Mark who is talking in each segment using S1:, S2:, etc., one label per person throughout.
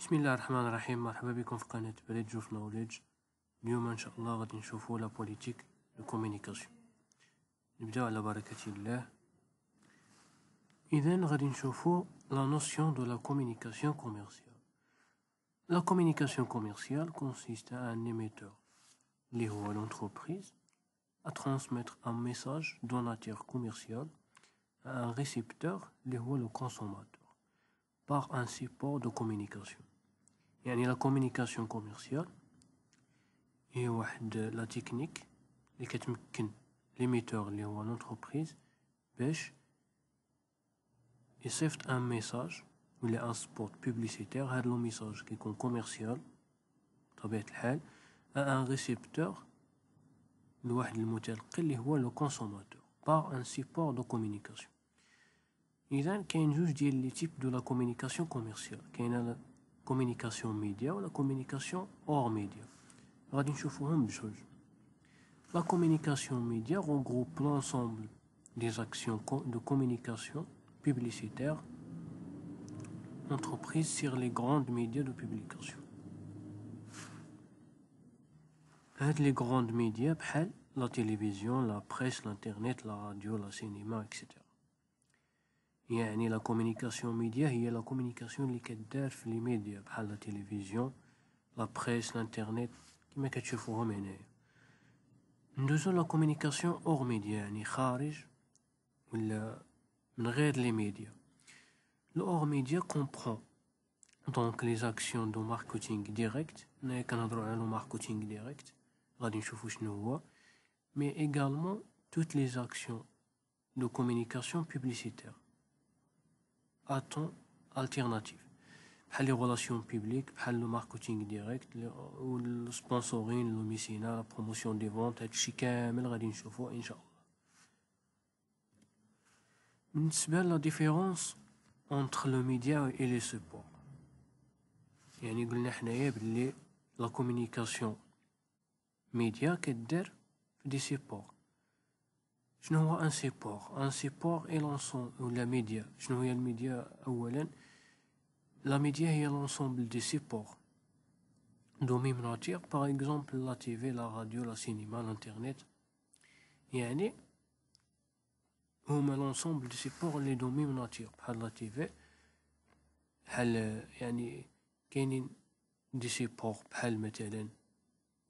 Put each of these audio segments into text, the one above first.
S1: بسم الله الرحمن الرحيم. مرحبا بكم في قناة بريدج اوف نوليدج. اليوم ان شاء الله غادي نشوفوا لا بوليتيك دو كومونيكاسيون. نبداو على بركة الله. اذا غادي نشوفوا لا نوسيون دو لا كومونيكاسيون كوميرسيال. لا كومونيكاسيون كوميرسيال consiste à un émetteur اللي هو l'entreprise à transmettre un message de nature commerciale à un récepteur اللي هو le consommateur par un support de communication. يعني la communication commerciale هي واحد لا تكنيك اللي كتمكن ليميتور اللي هو لونتربريز باش يصيفط ان ميساج ولا ان سبوت بوبليسيتير. هاد لو ميساج كيكون كوميرسيال بطبيعة الحال ان ريسيبتور لواحد المتلقي اللي هو لو كونسوماتور بار ان سيبور دو كومونيكاسيون. اذا كاين جوج ديال لي تيب دو لا كومونيكاسيون كوميرسيال، كاينه لا كومونيكاسيون ميديا ولا كومونيكاسيون اور ميديا. غادي نشوفوهم بجوج. La communication média regroupe l'ensemble des actions de communication publicitaire entreprises sur les grands médias de publication. Les grands médias بحال la télévision, la presse, l'internet, la radio, le cinéma, etc. يعني la communication média هي la communication اللي كدار في les médias بحال la télévision, la presse, l'internet كما كتشوفوهم هنايا. ندوزو لا كومونيكاسيون اور ميديا يعني خارج ولا من غير لي ميديا. لو اور ميديا كومبرون دونك لي زاكسيون دو ماركتينغ ديريكت. هنايا كنهضروا على لو ماركتينغ ديريكت، غادي نشوفوا شنو هو. مي ايغالمون توت لي زاكسيون دو كومونيكاسيون بوبليسيتير ا طون التيرناتيف بحال لي غولاسيون بوبليك، بحال لو ماركتينغ ديريكت و السبونسورين، لو ميسينا، لا بروموسيون دي فونت. هادشي كامل غادي نشوفوه ان شاء الله. بالنسبه لا ديفيرونس entre le média et les supports، يعني قلنا حنايا بلي لا كومونيكاسيون ميديا كدير في دي سيبور. شنو هو ان سيبور؟ ان سيبور اي لونسون ولا ميديا. شنو هي الميديا؟ اولا لا ميديا هي لونسومبل دي سيبور دو ميم ناتير، باغ اكزومبل لا تيفي، لا راديو، لا سينما، الانترنت. يعني هما لونسومبل دي سيبور اللي دو ميم ناتير بحال لا تيفي، بحال يعني كاينين دي سيبور بحال مثلا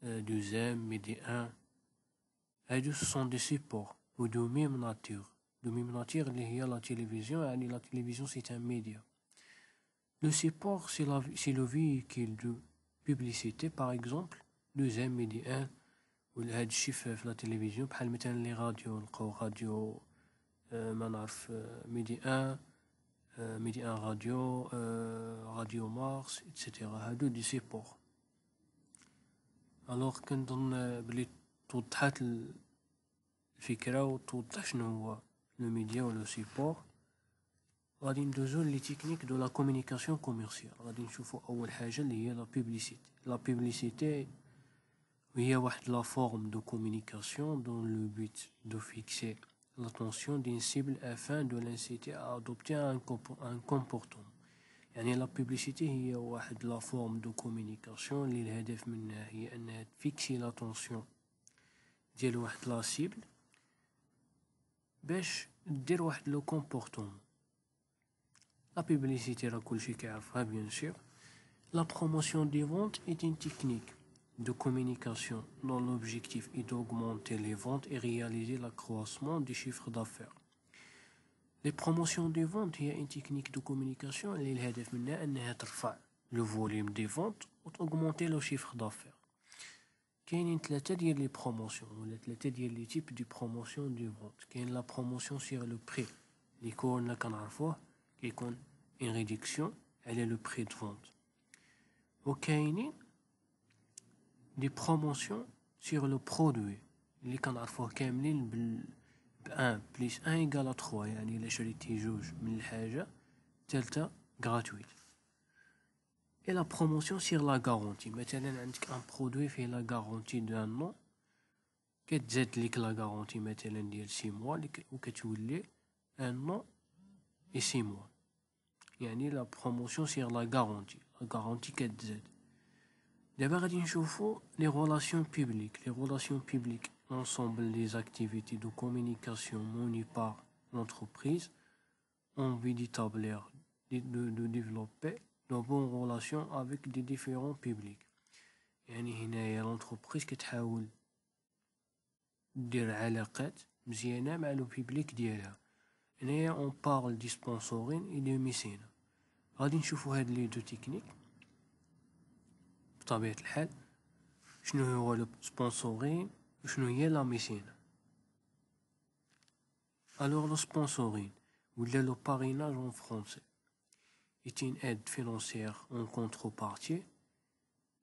S1: دوزام، ميدي ان. هادو سون دي سيبور و دو ميم ناتير. دو ميم ناتير اللي هي لا تيليفزيون، يعني لا تيليفزيون سي ان ميديا. لو سيبور سي لو فييكول دو بوبليسيتي، باغ اكزومبل دوزام، ميدي ان. ولا هادشي في لا تيليفزيون بحال مثلا لي راديو، نلقاو راديو ما نعرف ميدي ان، ميدي ان راديو، راديو مارس اتسيتيرا. هادو دي سيبور. الوغ كنظن بلي توضحات الفكره وتوضح شنو هو لو ميديا و لو سيبور. غادي ندوزو لي تكنيك دو لا كومونيكاسيون كوميرسيال. غادي نشوفو اول حاجه اللي هي لا بوبليسيتي. لا بوبليسيتي هي واحد لا فورم دو كومونيكاسيون دون لو بوت دو فيكسي l'attention d'une cible afin de l'inciter à adopter un comportement. يعني لا بوبليسيتي هي واحد لا فورم دو كومونيكاسيون اللي الهدف منها هي انها تفيكسي لاتونسيون ديال واحد لا سيبل باش دير واحد لو كومبورطمون. لا بوبليسيتي راه كلشي كيعرفها بيان سور. La promotion des ventes est une technique de communication dont l'objectif est d'augmenter les ventes et réaliser l'accroissement du chiffre d'affaires. Les promotions des ventes هي une technique de communication اللي الهدف منها أنها ترفع le volume des ventes و augmenter le chiffre d'affaires. كاينين ثلاثة ديال لي بروموسيون ولا ثلاثة ديال لي تيب دي بروموسيون دي فونت. كاين لا بروموسيون سيغ لو بري اللي كلنا كنعرفوه، كيكون une réduction على لو بري دو فونت. وكاينين دي بروموسيون سيغ لو برودوي اللي كنعرفوه كاملين ب 1 بليس 1 ايكال 3، يعني الا شريتي جوج من الحاجه الثالثه غراتويت. اي لا بروموسيون سيغ لا غارونتي. مثلا عندك ان برودوي فيه لا غارونتي دان نو، كتزاد ليك لا غارونتي مثلا ديال 6 موا وكتولي ان نو اي 6 موا. يعني لا بروموسيون سيغ لا غارونتي. garantie كتزاد. دابا غادي نشوفوا les relations publiques, l'ensemble des activités de communication menées par l'entreprise ont envie d'établir, de développer de bonnes relations avec des différents publics. يعني هنايا l'entreprise كتحاول دير علاقات مزيانة مع لو بيبليك ديالها. هنايا on parle du sponsoring et du mécénat. غادي نشوفوا هاد لي دو تكنيك بطبيعة الحال. شنو هو لو سبونسورين وشنو هي لا ميسينا؟ Alors le sponsoring ou le parrainage en français est une aide financière en contrepartie.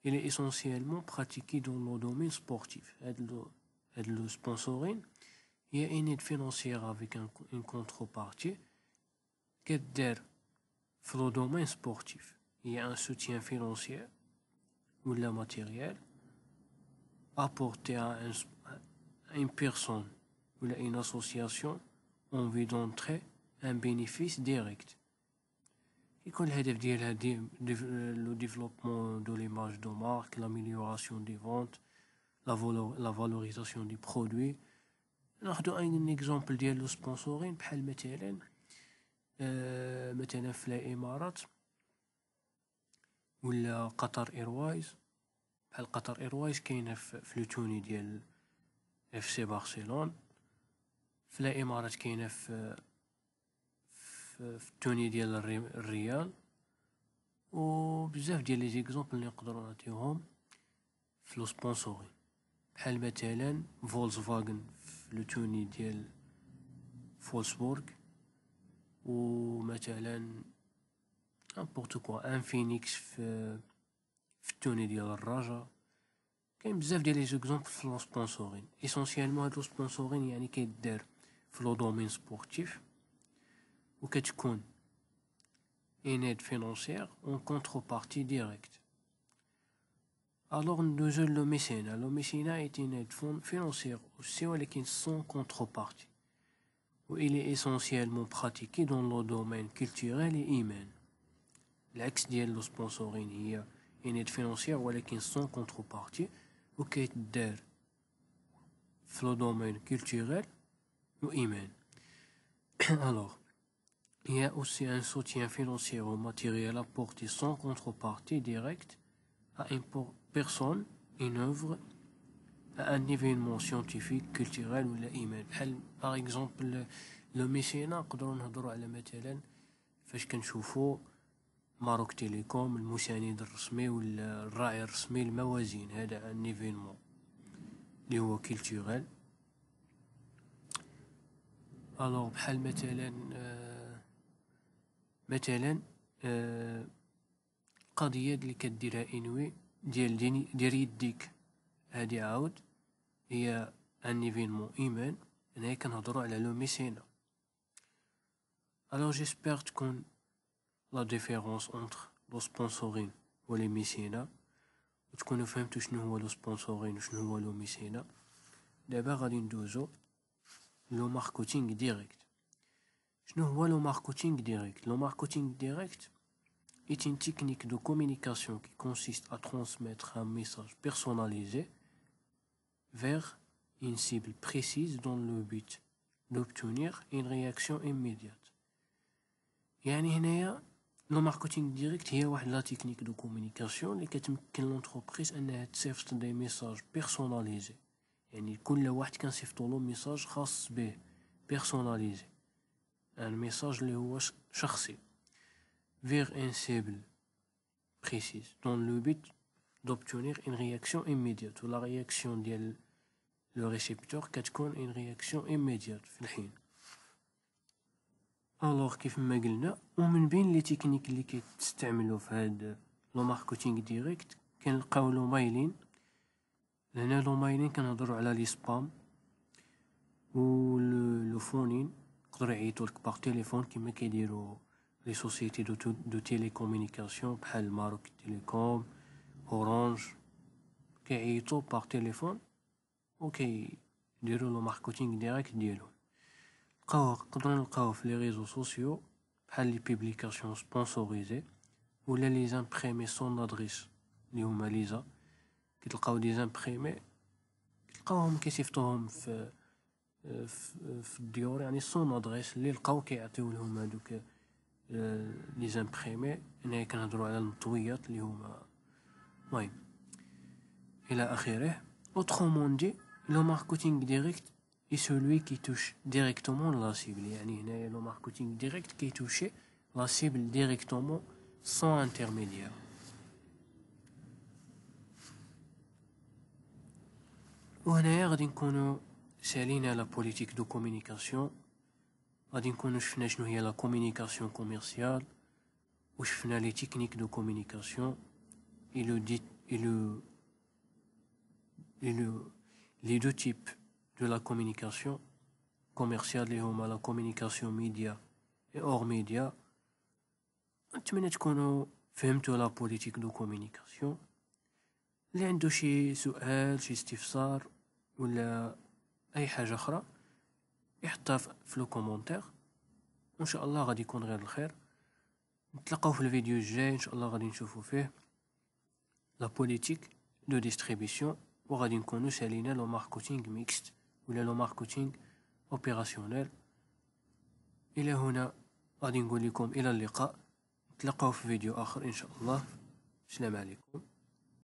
S1: Il est essentiellement pratiqué dans le domaine sportif. Le sponsoring, il y a une aide financière avec une contrepartie qui est dans le domaine sportif. Il y a un soutien financier ou la matériel apporté à une personne ou à une association en vue d'entrer un bénéfice direct. يكون الهدف ديالها le développement de l'image de marque, l'amélioration des ventes, la valorisation des produits. ناخذوا un exemple ديال لو سبونسورين بحال مثلا في الامارات ولا قطر ايروايز. بحال قطر ايروايز كاينه في لو توني ديال اف سي برشلونه، في الامارات كاينه في التوني ديال الريال، وبزاف ديال لي زيكزامبل اللي نقدروا نعطيوهم في لو سبونسورين. بحال مثلا فولكسفاغن في لو توني ديال فولسبورغ، ومثلا نابورت كوا ان فينيكس في التوني ديال الرجاء. كاين بزاف ديال لي زيكزامبل في لو سبونسورين. اسونسيالمون هاد لو سبونسورين يعني كيدار في لو دومين سبورتيف، وكتكون une aide financière en contrepartie directe. Alors nous avons le mécénat. Le mécénat est une aide financière aussi, mais sans contrepartie. Il est essentiellement pratiqué dans le domaine culturel et humain. L'axe ديال le sponsoring هي une aide financière ولكن sans contrepartie وكيتدار في le domaine culturel ou humain. Alors il y a aussi un soutien financier ou matériel apporté sans contrepartie directe à une personne, une œuvre, à un événement scientifique, culturel ou humain. Par exemple, le mécénat نقدروا نهضروا على مثلا فاش كنشوفوا ماروك تيليكوم المساند الرسمي ولا الراعي الرسمي الموازين. هذا ان ايفينمون اللي هو كولتورال. الوغ بحال مثلا القضيه اللي كديرها انوي ديال يديك، هادي عاود هي ان ايفينمون ايمان. هنايا كنهضروا على لو ميسينا. الوغ جيسبر تكون لا ديفيرونس اونتر لو سبونسورين و لي ميسينا، وتكونوا فهمتوا شنو هو لو سبونسورين وشنو هو لو ميسينا. دابا غادي ندوزو لو ماركتينغ ديريكت. شنو هو le marketing direct? Le marketing direct est une technique de communication qui consiste à transmettre un message personnalisé vers une cible précise dans le but d'obtenir une réaction immédiate. يعني هنايا le marketing direct هي واحد لا تكنيك دو كومونيكاسيون اللي كتمكن لونتربريز انها تصيفط دي ميساج بيرسوناليزي. يعني كل واحد كنصيفطوا له ميساج خاص به بيرسوناليزي، un message اللي هو شخصي vers un cible précise dans le but d'obtenir une réaction immédiate. و la réaction ديال le récepteur كتكون une réaction immédiate في الحين. alors كيف ما قلنا، ومن بين لي تكنيك اللي كيتستعملوا في هاد لو ماركتينغ ديريكت كنلقاو لو مايلين. هنا لو مايلين كنهضروا على لي سبام و لو فونين. يقدروا يعيطوا لك باغ تيليفون كما كيديروا لي سوسيتي دو تيليكومونيكاسيون بحال ماروك تيليكوم، اورانج. كيعيطوا باغ تيليفون وكيديروا لو ماركتينغ ديريكت ديالهم. نقدروا نلقاوه في لي ريزو سوسيو بحال لي بوبليكاسيون سبونسوريزي ولا لي زامبريمي سون ادريس اللي هما ليزا. كتلقاو دي زامبريمي كتلقاوهم كيصيفطوهم في الديور، يعني سون ادريس اللي لقاو كيعطيو لهم هادوك لي زامبريمي. هنايا كنهضروا على المطويات اللي هما المهم الى اخره. autrement dit le marketing direct est celui qui touche directement la cible. يعني هنايا le marketing direct qui touche la cible directement sans intermédiaire. وهنايا غادي نكونوا سالينا لا بوليتيك دو كومونيكاسيون، غادي نكونوا شفنا شنو هي لا كومونيكاسيون كوميرسيال، وشفنا لي تكنيك دو كومونيكاسيون les deux types de la communication commerciale اللي هما la communication média et hors média. نتمنى تكونوا فهمتوا لا بوليتيك دو كومونيكاسيون. اللي عنده شي سؤال شي استفسار ولا اي حاجه اخرى يحطها في لو كومونتير، وان شاء الله غادي يكون غير الخير. نتلاقاو في الفيديو الجاي ان شاء الله، غادي نشوفوا فيه لا بوليتيك دو ديستريبيسيون، وغادي نكونوا سالينا لو ماركتينغ ميكست ولا لو ماركتينغ اوبيراسيونيل. الى هنا غادي نقول لكم الى اللقاء، نتلاقاو في فيديو اخر ان شاء الله. السلام عليكم.